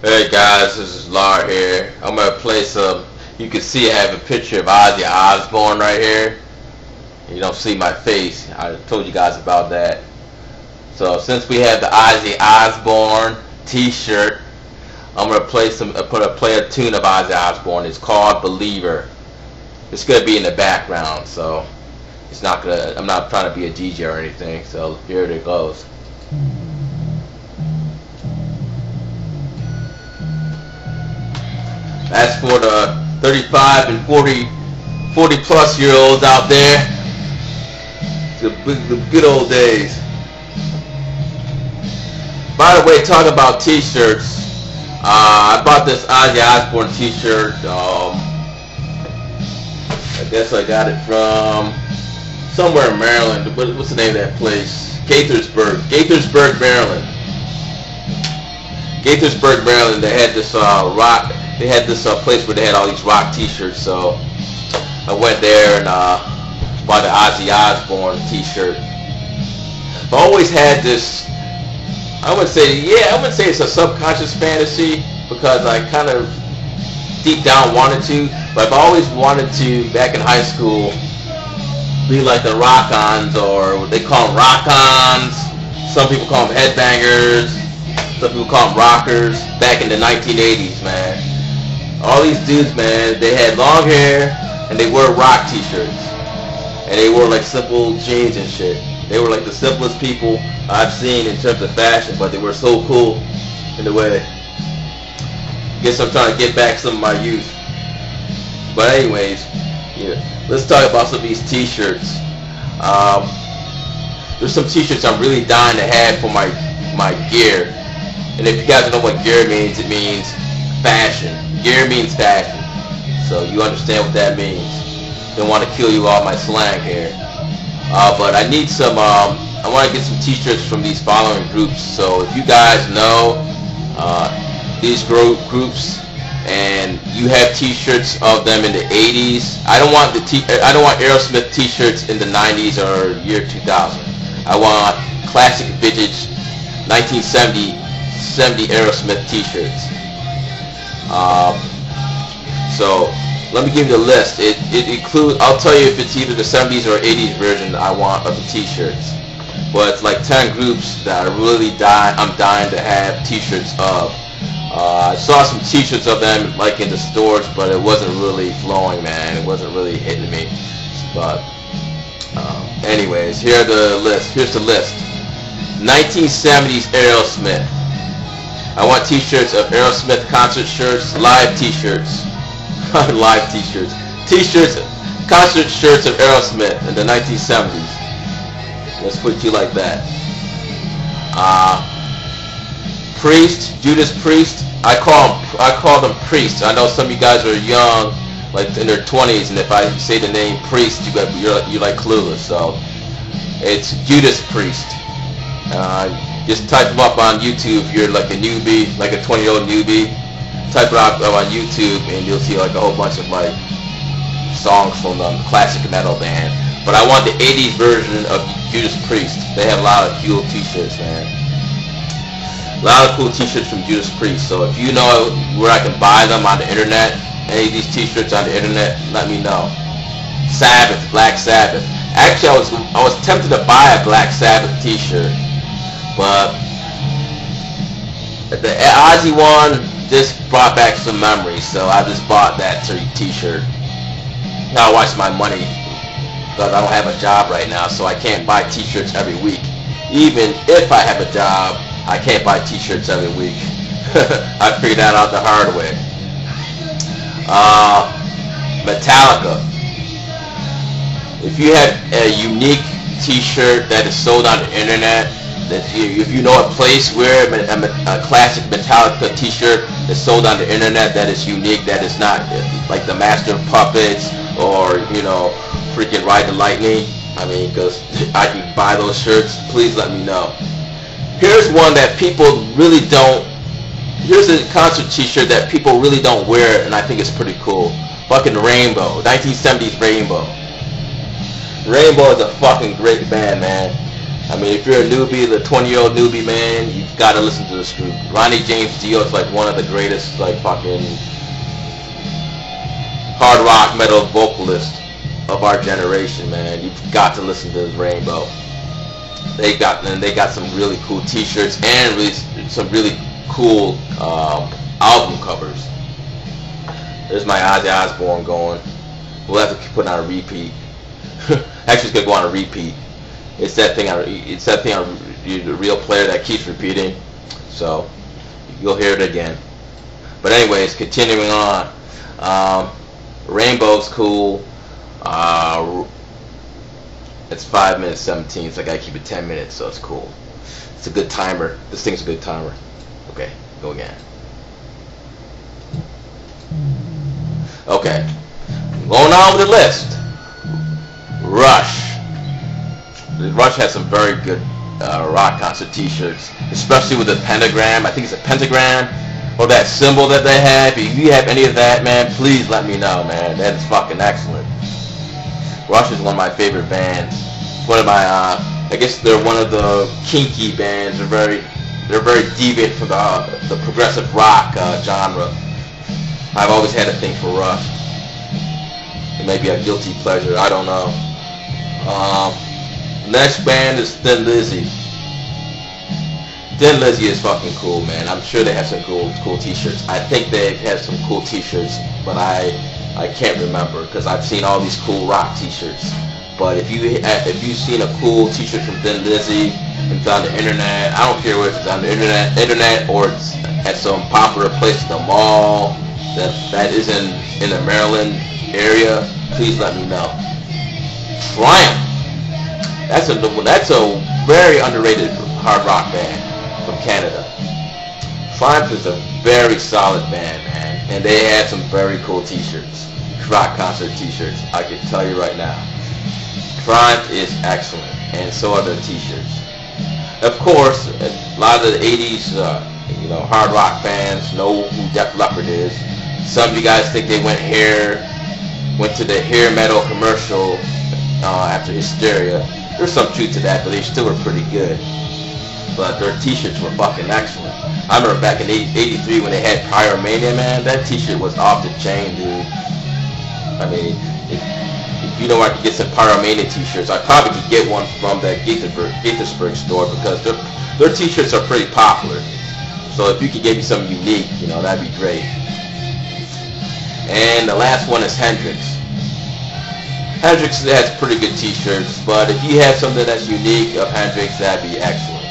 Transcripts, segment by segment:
Hey guys, this is Lar here. I'm gonna play some. You can see I have a picture of Ozzy Osbourne right here. You don't see my face. I told you guys about that. So since we have the Ozzy Osbourne T-shirt, I'm gonna play play a tune of Ozzy Osbourne. It's called Believer. It's gonna be in the background, so it's not gonna. I'm not trying to be a DJ or anything. So here it goes. That's for the 35 and 40 plus year olds out there. The good old days. By the way, talking about t-shirts, I bought this Ozzy Osbourne t-shirt. I guess I got it from somewhere in Maryland. What's the name of that place? Gaithersburg, Maryland. Gaithersburg, Maryland. They had this rock. They had this place where they had all these rock t-shirts, so I went there and bought the Ozzy Osbourne t-shirt. I've always had this, I wouldn't say it's a subconscious fantasy, because I kind of deep down wanted to, but I've always wanted to, back in high school, be like the rock-ons, or they call them rock-ons, some people call them headbangers, some people call them rockers, back in the 1980s, man. All these dudes, man, they had long hair and they wore rock t-shirts, and they wore like simple jeans and shit. They were like the simplest people I've seen in terms of fashion, but they were so cool in a way. Guess I'm trying to get back some of my youth. But anyways, yeah, let's talk about some of these t-shirts. There's some t-shirts I'm really dying to have for my gear. And if you guys know what gear means, it means fashion. Gear means fashion, so you understand what that means. Don't want to kill you all my slang here, but I need some. I want to get some t-shirts from these following groups. So if you guys know these groups and you have t-shirts of them in the 80s, I don't want Aerosmith t-shirts in the 90s or year 2000. I want classic vintage 1970 Aerosmith t-shirts. So let me give you the list. It includes, I'll tell you if it's either the 70s or 80s version I want of the t-shirts. But it's like 10 groups that I'm dying to have t-shirts of. I saw some t-shirts of them like in the stores, but it wasn't really flowing, man. It wasn't really hitting me. But anyways, here's the list. 1970s Aerosmith. I want t-shirts of Aerosmith concert shirts, live t-shirts, live t-shirts, concert shirts of Aerosmith in the 1970s. Let's put you like that. Priest, Judas Priest. I call them priests. I know some of you guys are young, like in their 20s, and if I say the name Priest, you're like clueless. So it's Judas Priest. Just type them up on YouTube if you're like a newbie, like a 20-year-old newbie. Type it up on YouTube and you'll see like a whole bunch of like songs from the classic metal band. But I want the 80s version of Judas Priest. They have a lot of cool t-shirts, man. A lot of cool t-shirts from Judas Priest. So if you know where I can buy them on the internet, any of these t-shirts on the internet, let me know. Sabbath, Black Sabbath. Actually, I was tempted to buy a Black Sabbath t-shirt, but the Ozzy one just brought back some memories, so I just bought that t-shirt. Now I watch my money, because I don't have a job right now, so I can't buy t-shirts every week. Even if I have a job, I can't buy t-shirts every week. I figured that out the hard way. Metallica. If you have a unique t-shirt that is sold on the internet, if you know a place where a classic Metallica t-shirt is sold on the internet that is unique, that is not like the Master of Puppets or, you know, freaking Ride the Lightning, I mean, because I can buy those shirts, please let me know. Here's one that people really don't, here's a concert t-shirt that people really don't wear, and I think it's pretty cool. Fucking Rainbow, 1970s Rainbow. Rainbow is a fucking great band, man. I mean, if you're a newbie, the 20-year-old newbie, man, you've got to listen to this group. Ronnie James Dio is like one of the greatest, like, fucking hard rock metal vocalists of our generation, man. You've got to listen to this Rainbow. They got some really cool T-shirts and some really cool album covers. There's my Ozzy Osbourne going. We'll have to put on a repeat. Actually, it's gonna go on a repeat. It's that thing. The real player that keeps repeating. So you'll hear it again. But anyways, continuing on. Rainbow's cool. It's 5 minutes 17, so I gotta keep it 10 minutes, so it's cool. It's a good timer. This thing's a good timer. Okay, go again. Okay, going on with the list. Rush. Rush has some very good rock concert T-shirts, especially with the pentagram. I think it's a pentagram or that symbol that they have. If you have any of that, man, please let me know, man. That is fucking excellent. Rush is one of my favorite bands. One of my, I guess they're one of the kinky bands. They're very deviant from the progressive rock genre. I've always had a thing for Rush. It may be a guilty pleasure. I don't know. Next band is Thin Lizzy. Thin Lizzy is fucking cool, man. I'm sure they have some cool T-shirts. I think they have some cool T-shirts, but I can't remember because I've seen all these cool rock T-shirts. But if you've seen a cool T-shirt from Thin Lizzy and it's on the internet, I don't care whether it's on the internet or it's at some popular place at the mall that is in the Maryland area, please let me know. Triumph. That's a very underrated hard rock band from Canada. Triumph is a very solid band, man, and they had some very cool T-shirts, rock concert T-shirts. I can tell you right now, Triumph is excellent, and so are their T-shirts. Of course, a lot of the 80s, hard rock fans know who Def Leppard is. Some of you guys think they went to the hair metal commercial after Hysteria. There's some truth to that, but they still were pretty good. But their T-shirts were fucking excellent. I remember back in '83 when they had Pyromania, man. That T-shirt was off the chain, dude. I mean, if you know where I could get some Pyromania T-shirts, I probably could get one from that Gaithersburg store because their T-shirts are pretty popular. So if you could get me something unique, that'd be great. And the last one is Hendrix. Hendrix has pretty good T-shirts, but if you have something that's unique of Hendrix, that'd be excellent.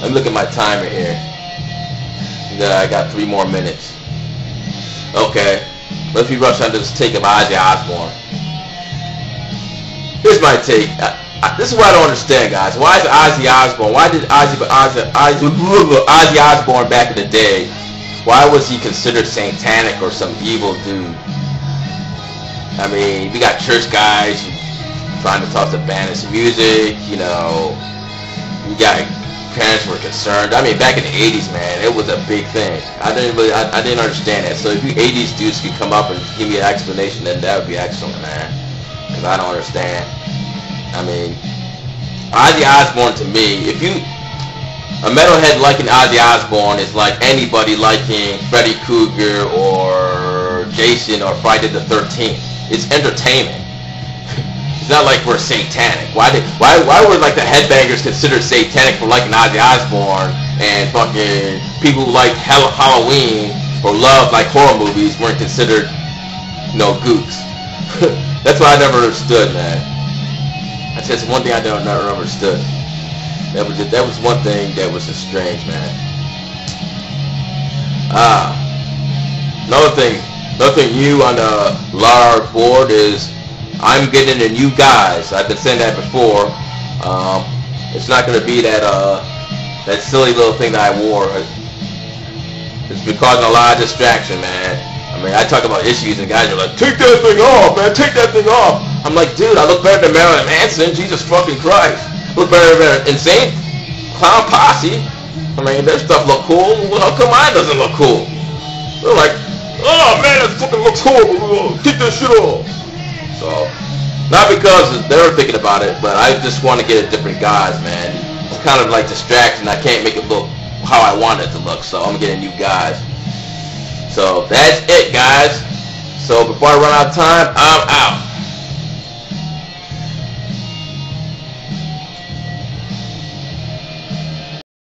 Let me look at my timer here. I got 3 more minutes. Okay, let's rush on to this take of Ozzy Osbourne. Here's my take. This is what I don't understand, guys. Why is Ozzy Osbourne? Why did Ozzy Osbourne back in the day? Why was he considered satanic or some evil dude? I mean, we got church guys trying to talk to banish music, We got parents were concerned. I mean, back in the 80s, man, it was a big thing. I didn't understand that. So if you 80s dudes could come up and give me an explanation, then that would be excellent, man. Because I don't understand. I mean, Ozzy Osbourne to me, a metalhead liking Ozzy Osbourne is like anybody liking Freddy Krueger or Jason or Friday the 13th. It's entertainment. It's not like we're satanic. Why were like the headbangers considered satanic for liking Ozzy Osbourne, and fucking people who like Halloween or love like horror movies weren't considered, gooks? That's what I never understood, man. That's just one thing I never understood. That was one thing that was just strange, man. Another thing new on the large board is I'm getting a new Guise. I've been saying that before. It's not going to be that silly little thing that I wore. It's been causing a lot of distraction, man. I mean, I talk about issues and guys are like, take that thing off, man, take that thing off. I'm like, dude, I look better than Marilyn Manson. Jesus fucking Christ. Look better than Insane Clown Posse. I mean, their stuff look cool. Well, how come mine doesn't look cool? They're like, oh man, that fucking looks cool. Take that shit off. So, Not because they were thinking about it, but I just want to get a different Guise, man. It's kind of like distracting. I can't make it look how I want it to look, so I'm getting new Guise. So that's it, guys. So before I run out of time, I'm out.